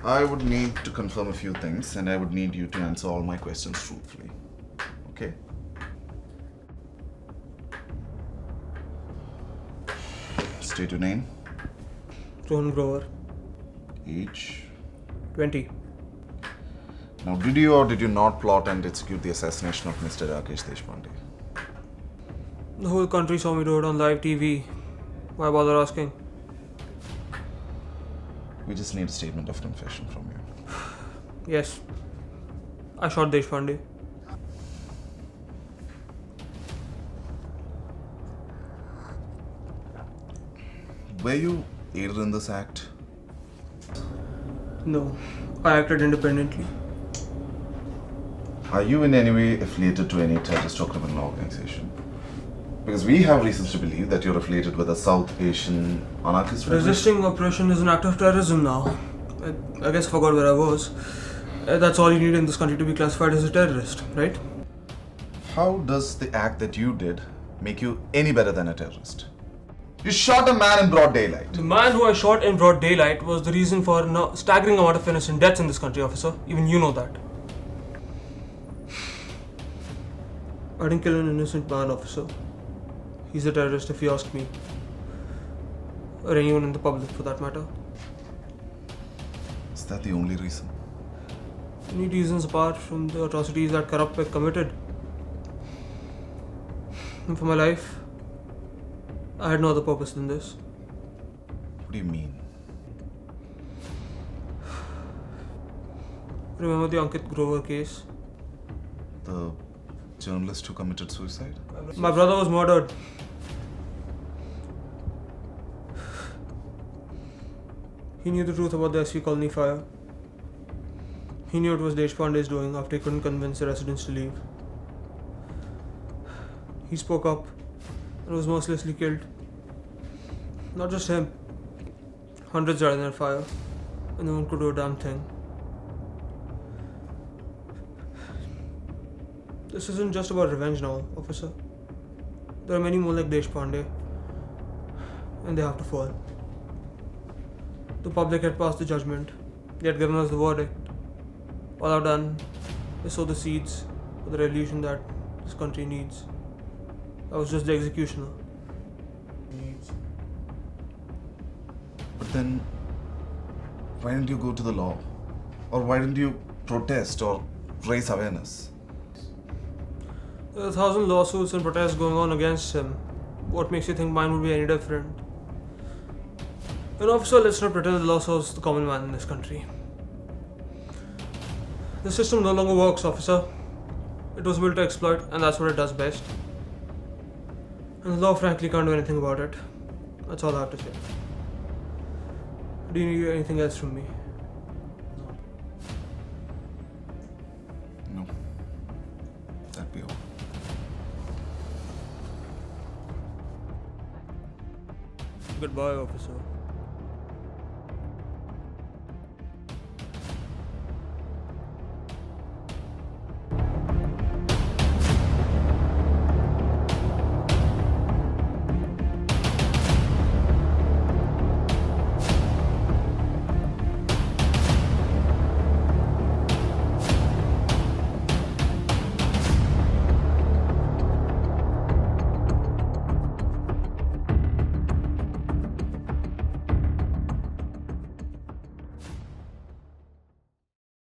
I would need to confirm a few things and I would need you to answer all my questions truthfully. Okay? State your name. Rohan Grover. Age. 20. Now, did you or did you not plot and execute the assassination of Mr. Rakesh Deshpande? The whole country saw me do it on live TV. Why bother asking? We just need a statement of confession from you. Yes. I shot Deshpande. Were you aided in this act? No. I acted independently. Are you in any way affiliated to any terrorist or criminal organization? Because we have reasons to believe that you're affiliated with a South Asian anarchist federation. Resisting oppression is an act of terrorism now. I guess I forgot where I was. That's all you need in this country to be classified as a terrorist, right? How does the act that you did make you any better than a terrorist? You shot a man in broad daylight. The man who I shot in broad daylight was the reason for a staggering amount of innocent deaths in this country, officer. Even you know that. I didn't kill an innocent man, officer. He's a terrorist if you ask me. Or anyone in the public for that matter. Is that the only reason? Any reasons apart from the atrocities that corrupt were committed? And for my life, I had no other purpose than this. What do you mean? Remember the Ankit Grover case? The journalist who committed suicide? My brother was murdered. He knew the truth about the SV colony fire. He knew it was Deshpande's doing after he couldn't convince the residents to leave. He spoke up and was mercilessly killed. Not just him. Hundreds died in that fire, and no one could do a damn thing. This isn't just about revenge now, officer. There are many more like Deshpande, and they have to fall. The public had passed the judgment. They had given us the verdict. All I've done is sow the seeds for the revolution that this country needs. I was just the executioner. But then, why didn't you go to the law? Or why didn't you protest or raise awareness? There are 1,000 lawsuits and protests going on against him. What makes you think mine would be any different? And officer, let's not pretend the law serves the common man in this country. The system no longer works, officer. It was built to exploit, and that's what it does best. And the law frankly can't do anything about it. That's all I have to say. Do you need anything else from me? No. That'd be all. Goodbye, officer.